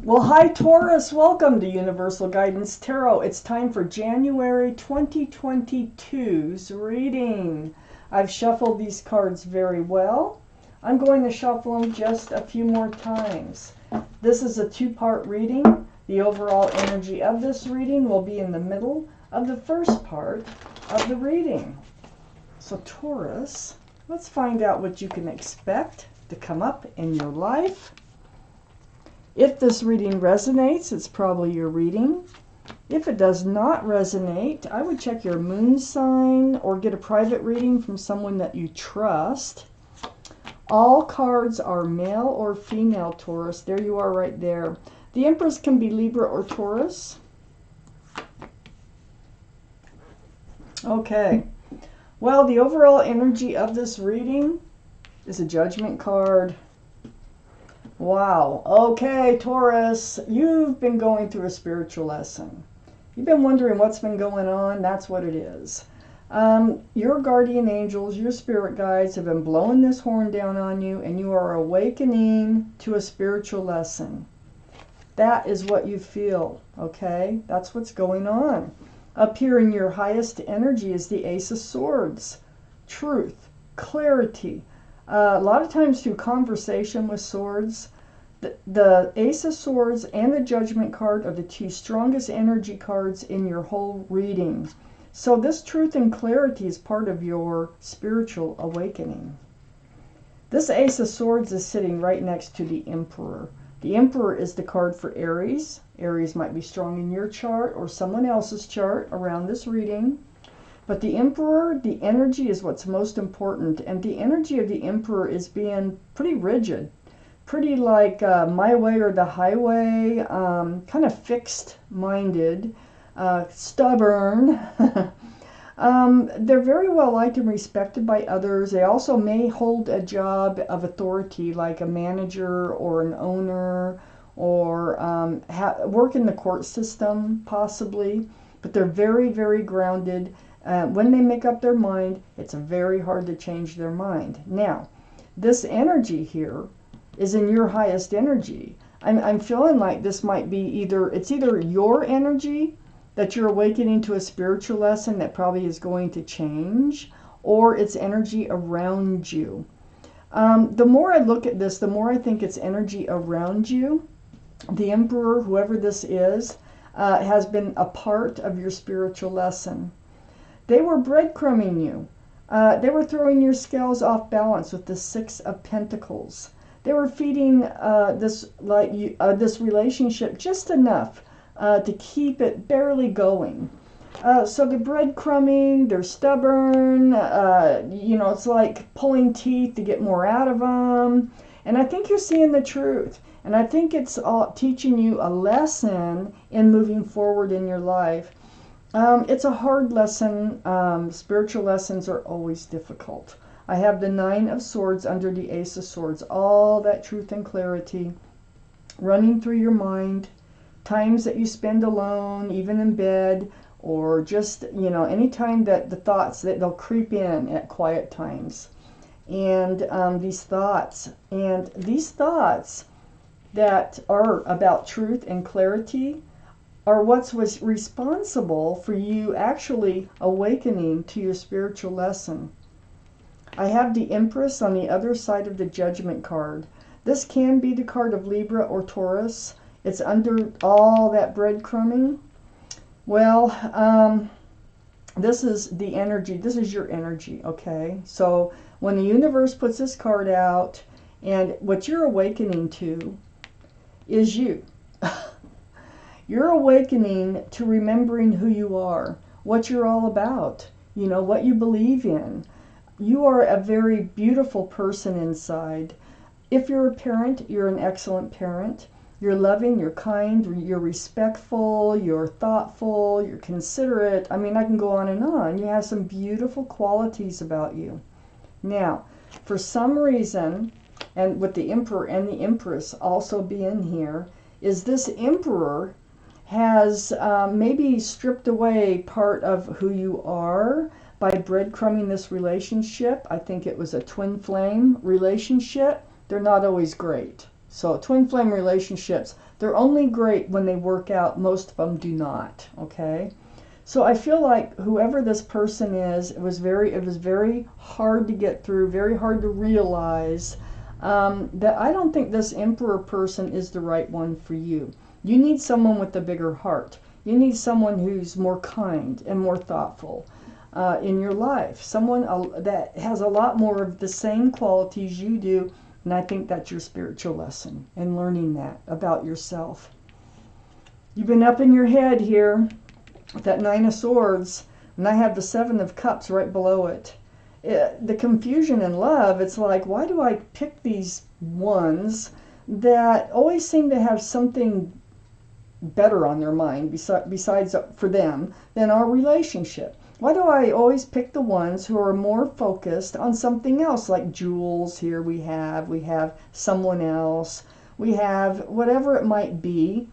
Well, hi Taurus, welcome to Universal Guidance Tarot. It's time for January 2022's reading. I've shuffled these cards very well. I'm going to shuffle them just a few more times. This is a two-part reading. The overall energy of this reading will be in the middle of the first part of the reading. So Taurus, let's find out what you can expect to come up in your life. If this reading resonates, it's probably your reading. If it does not resonate, I would check your moon sign or get a private reading from someone that you trust. All cards are male or female, Taurus. There you are right there. The Empress can be Libra or Taurus. Okay. Well, the overall energy of this reading is a Judgment card. Wow. Okay, Taurus, you've been going through a spiritual lesson. You've been wondering what's been going on. That's what it is. Your guardian angels, your spirit guides have been blowing this horn down on you, and you are awakening to a spiritual lesson. That is what you feel, okay? That's what's going on. Up here in your highest energy is the Ace of Swords. Truth, clarity. A lot of times through conversation with swords, the Ace of Swords and the Judgment card are the two strongest energy cards in your whole reading. So this truth and clarity is part of your spiritual awakening. This Ace of Swords is sitting right next to the Emperor. The Emperor is the card for Aries. Aries might be strong in your chart or someone else's chart around this reading. But the Emperor, the energy is what's most important. And the energy of the Emperor is being pretty rigid. Pretty like my way or the highway. Kind of fixed-minded. Stubborn. They're very well liked and respected by others. They also may hold a job of authority like a manager or an owner. Or work in the court system, possibly. But they're very, very grounded. When they make up their mind, it's very hard to change their mind. Now, this energy here is in your highest energy. I'm feeling like this might be it's either your energy that you're awakening to a spiritual lesson that probably is going to change, or it's energy around you. The more I look at this, the more I think it's energy around you. The Emperor, whoever this is, has been a part of your spiritual lesson. They were breadcrumbing you. They were throwing your scales off balance with the Six of Pentacles. They were feeding this relationship just enough to keep it barely going. So the breadcrumbing, they're stubborn. It's like pulling teeth to get more out of them. And I think you're seeing the truth. And I think it's all teaching you a lesson in moving forward in your life. It's a hard lesson. Spiritual lessons are always difficult. I have the Nine of Swords under the Ace of Swords. All that truth and clarity running through your mind. Times that you spend alone, even in bed, or just, any time that the thoughts, that they'll creep in at quiet times. And these thoughts that are about truth and clarity are what was responsible for you actually awakening to your spiritual lesson. I have the Empress on the other side of the Judgment card. This can be the card of Libra or Taurus. It's under all that breadcrumbing. Well, this is the energy. This is your energy, okay? So when the universe puts this card out, and what you're awakening to is you. You're awakening to remembering who you are, what you're all about, what you believe in. You are a very beautiful person inside. If you're a parent, you're an excellent parent. You're loving, you're kind, you're respectful, you're thoughtful, you're considerate. I can go on and on. You have some beautiful qualities about you. Now, for some reason, and with the Emperor and the Empress also being here, is this Emperor has maybe stripped away part of who you are by breadcrumbing this relationship. I think it was a twin flame relationship. They're not always great. So twin flame relationships, they're only great when they work out. Most of them do not, okay? So I feel like whoever this person is, it was very hard to get through, very hard to realize that I don't think this Emperor person is the right one for you. You need someone with a bigger heart. You need someone who's more kind and more thoughtful in your life. Someone that has a lot more of the same qualities you do. And I think that's your spiritual lesson and learning that about yourself. You've been up in your head here with that Nine of Swords, and I have the Seven of Cups right below it. The confusion in love, it's like, why do I pick these ones that always seem to have something better on their mind besides for them than our relationship? Why do I always pick the ones who are more focused on something else, like jewels? Here we have someone else, we have whatever it might be.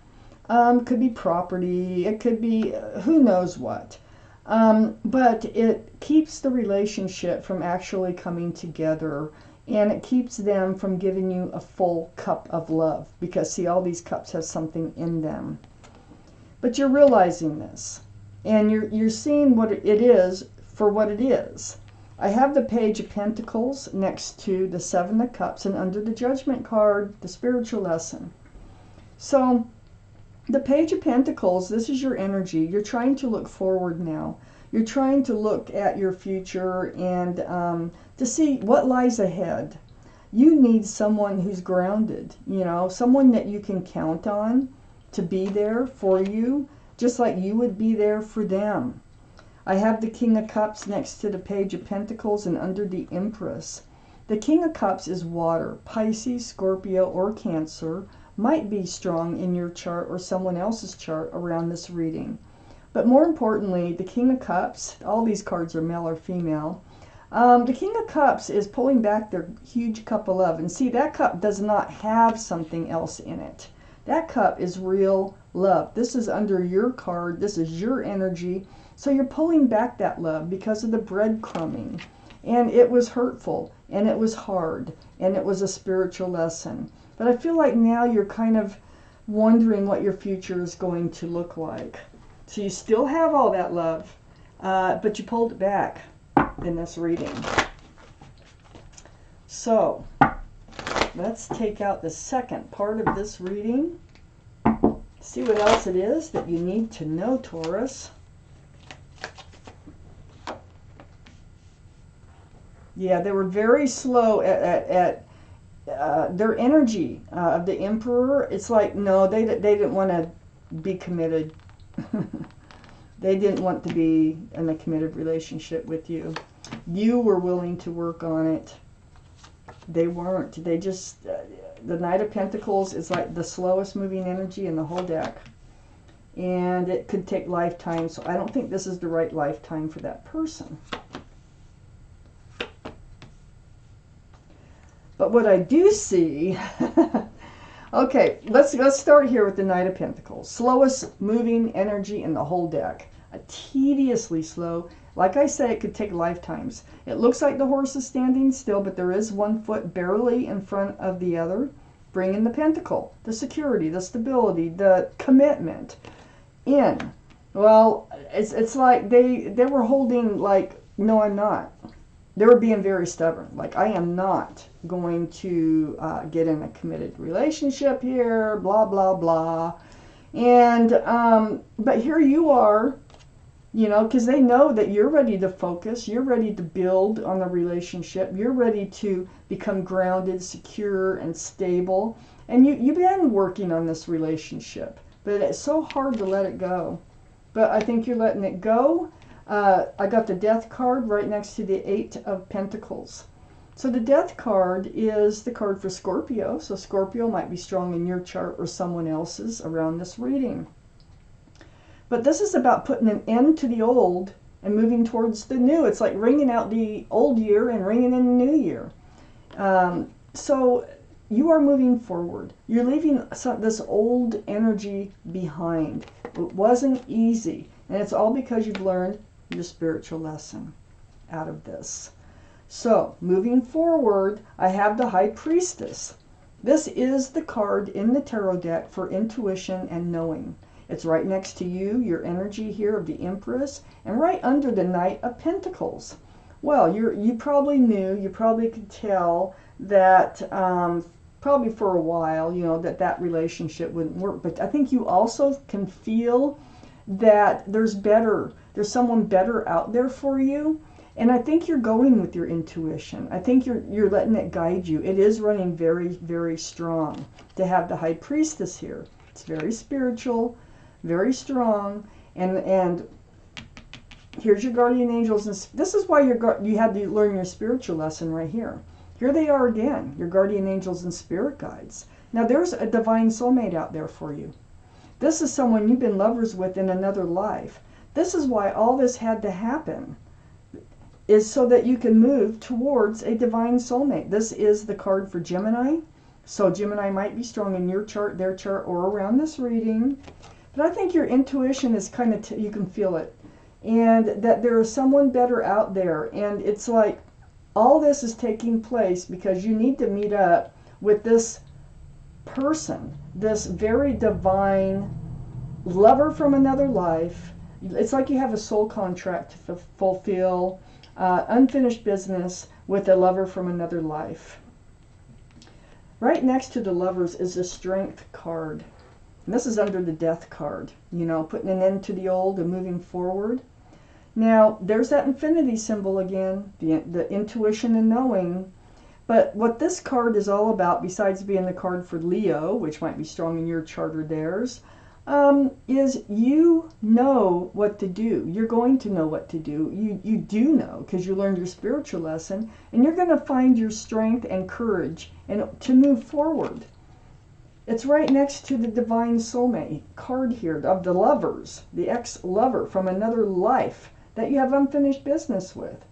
Could be property, it could be who knows what. But it keeps the relationship from actually coming together, and it keeps them from giving you a full cup of love, because see, all these cups have something in them. But you're realizing this, and you're seeing what it is for what it is. I have the Page of Pentacles next to the Seven of Cups, and under the Judgment card, the spiritual lesson. So the Page of Pentacles, this is your energy. You're trying to look forward now. You're trying to look at your future and to see what lies ahead. You need someone who's grounded, someone that you can count on to be there for you, just like you would be there for them. I have the King of Cups next to the Page of Pentacles and under the Empress. The King of Cups is water. Pisces, Scorpio, or Cancer might be strong in your chart or someone else's chart around this reading. But more importantly, the King of Cups, all these cards are male or female. The King of Cups is pulling back their huge cup of love. And see, that cup does not have something else in it. That cup is real love. This is under your card. This is your energy. So you're pulling back that love because of the breadcrumbing. And it was hurtful, and it was hard, and it was a spiritual lesson. But I feel like now you're kind of wondering what your future is going to look like. So you still have all that love, but you pulled it back in this reading. So let's take out the second part of this reading. See what else it is that you need to know, Taurus. Yeah, they were very slow at their energy of the Emperor. It's like, no, they didn't want to be committed. They didn't want to be in a committed relationship with you. You were willing to work on it. They weren't. They just, the Knight of Pentacles is like the slowest moving energy in the whole deck. And it could take lifetimes. So I don't think this is the right lifetime for that person. But what I do see, okay, let's start here with the Knight of Pentacles. Slowest moving energy in the whole deck. Tediously slow. Like I said, it could take lifetimes. It looks like the horse is standing still, but there is one foot barely in front of the other. Bring in the pentacle, the security, the stability, the commitment in. Well, it's like they were holding like, no, I'm not. They were being very stubborn. Like, I am not going to get in a committed relationship here, blah, blah, blah. And, but here you are, because they know that you're ready to focus. You're ready to build on the relationship. You're ready to become grounded, secure, and stable. And you've been working on this relationship. But it's so hard to let it go. But I think you're letting it go. I got the Death card right next to the Eight of Pentacles. So the Death card is the card for Scorpio. So Scorpio might be strong in your chart or someone else's around this reading. But this is about putting an end to the old and moving towards the new. It's like ringing out the old year and ringing in the new year. So you are moving forward. You're leaving this old energy behind. It wasn't easy. And it's all because you've learned your spiritual lesson out of this. So, moving forward, I have the High Priestess. This is the card in the tarot deck for intuition and knowing. It's right next to you, your energy here of the Empress, and right under the Knight of Pentacles. Well, you probably knew, you probably could tell that probably for a while, you know, that relationship wouldn't work. But I think you also can feel that there's someone better out there for you. And I think you're going with your intuition. I think you're letting it guide you. It is running very, very strong to have the High Priestess here. It's very spiritual, very strong, and here's your guardian angels. And this is why you had to learn your spiritual lesson right here. Here they are again, your guardian angels and spirit guides. Now there's a divine soulmate out there for you. This is someone you've been lovers with in another life. This is why all this had to happen, is so that you can move towards a divine soulmate. This is the card for Gemini. So Gemini might be strong in your chart, their chart, or around this reading. But I think your intuition is kind of, you can feel it. And that there is someone better out there. And it's like all this is taking place because you need to meet up with this person, this very divine lover from another life. It's like you have a soul contract to fulfill, unfinished business with a lover from another life. Right next to the lovers is the Strength card. And this is under the Death card, you know, putting an end to the old and moving forward. Now, there's that infinity symbol again, the intuition and knowing. But what this card is all about, besides being the card for Leo, which might be strong in your chart or theirs, is you know what to do. You're going to know what to do. You do know because you learned your spiritual lesson, and you're going to find your strength and courage and to move forward. It's right next to the divine soulmate card here of the lovers, the ex-lover from another life that you have unfinished business with.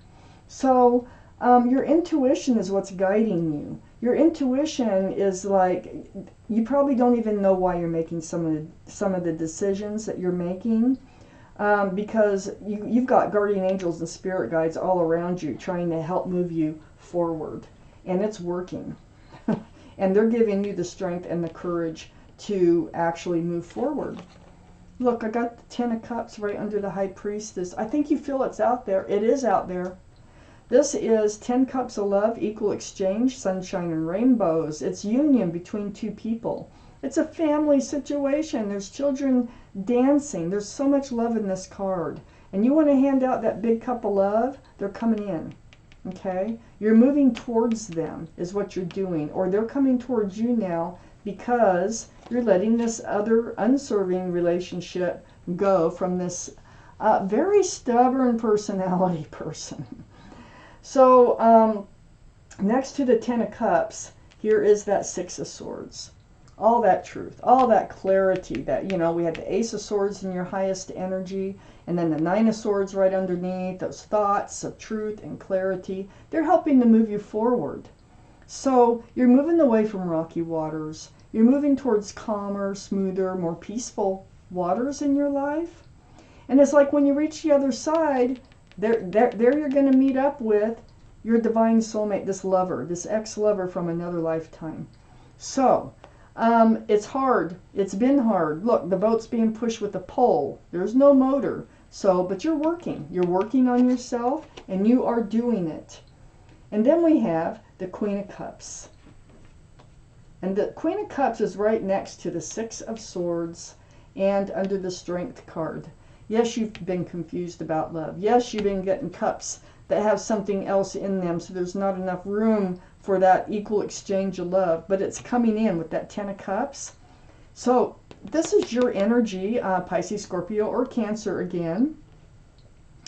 So your intuition is what's guiding you. Your intuition is like, you probably don't even know why you're making some of the decisions that you're making, because you've got guardian angels and spirit guides all around you trying to help move you forward, and it's working. And they're giving you the strength and the courage to actually move forward. Look, I got the Ten of Cups right under the High Priestess. I think you feel it's out there. It is out there. This is 10 cups of love, equal exchange, sunshine and rainbows. It's union between two people. It's a family situation. There's children dancing. There's so much love in this card. And you want to hand out that big cup of love, they're coming in. Okay? You're moving towards them is what you're doing. Or they're coming towards you now because you're letting this other unserving relationship go from this very stubborn personality person. So next to the Ten of Cups, here is that Six of Swords. All that truth, all that clarity that, you know, we had the Ace of Swords in your highest energy, and then the Nine of Swords right underneath, those thoughts of truth and clarity. They're helping to move you forward. So you're moving away from rocky waters. You're moving towards calmer, smoother, more peaceful waters in your life. And it's like when you reach the other side, there you're going to meet up with your divine soulmate, this lover, this ex-lover from another lifetime. So, it's hard. It's been hard. Look, the boat's being pushed with a pole. There's no motor. So, but you're working. You're working on yourself, and you are doing it. And then we have the Queen of Cups. And the Queen of Cups is right next to the Six of Swords and under the Strength card. Yes, you've been confused about love. Yes, you've been getting cups that have something else in them, so there's not enough room for that equal exchange of love. But it's coming in with that Ten of Cups. So this is your energy, Pisces, Scorpio, or Cancer again.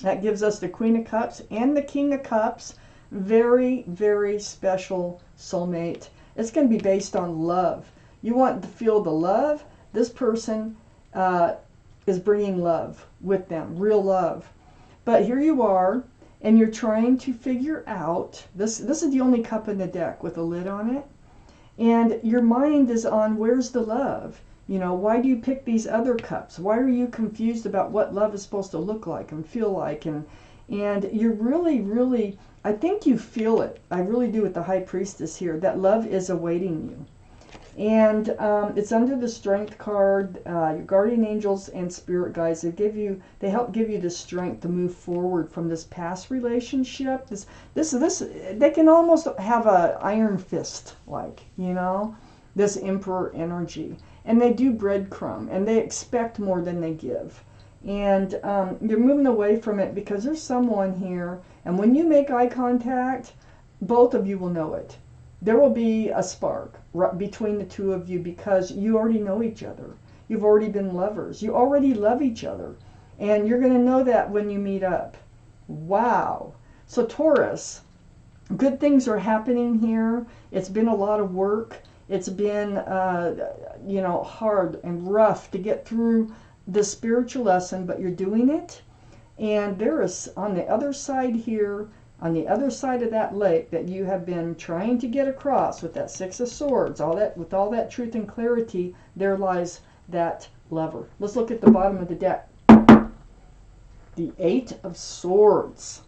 That gives us the Queen of Cups and the King of Cups. Very, very special soulmate. It's going to be based on love. You want to feel the love. This person is bringing love with them, real love. But here you are, and you're trying to figure out, this is the only cup in the deck with a lid on it, and your mind is on where's the love? You know, why do you pick these other cups? Why are you confused about what love is supposed to look like and feel like? And you're really, really, I think you feel it. I really do with the High Priestess here, that love is awaiting you. And it's under the Strength card. Your guardian angels and spirit guides, they help give you the strength to move forward from this past relationship. This they can almost have a iron fist, like, you know, this emperor energy. And they do breadcrumb, and they expect more than they give. And you're moving away from it because there's someone here, and when you make eye contact, both of you will know it. There will be a spark between the two of you because you already know each other. You've already been lovers. You already love each other. And you're going to know that when you meet up. Wow. So Taurus, good things are happening here. It's been a lot of work. It's been, hard and rough to get through the spiritual lesson, but you're doing it. And there is, on the other side here, on the other side of that lake that you have been trying to get across with that Six of Swords, with all that truth and clarity, there lies that lover. Let's look at the bottom of the deck. The Eight of Swords.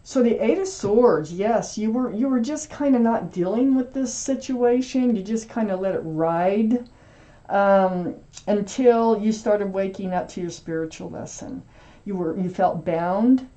So the Eight of Swords, yes, you were just kind of not dealing with this situation. You just kind of let it ride until you started waking up to your spiritual lesson. You felt bound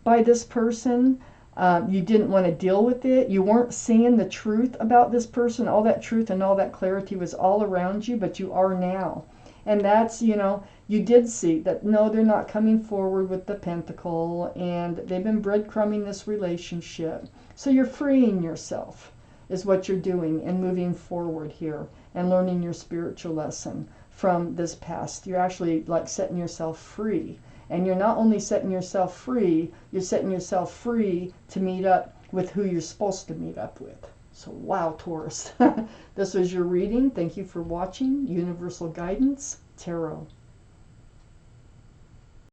by this person. You didn't want to deal with it. You weren't seeing the truth about this person. All that truth and all that clarity was all around you, but you are now. And that's, you did see that, no, they're not coming forward with the pentacle, and they've been breadcrumbing this relationship. So you're freeing yourself is what you're doing and moving forward here and learning your spiritual lesson from this past. You're actually like setting yourself free. And you're not only setting yourself free, you're setting yourself free to meet up with who you're supposed to meet up with. So, wow, Taurus. This was your reading. Thank you for watching. Universal Guidance Tarot.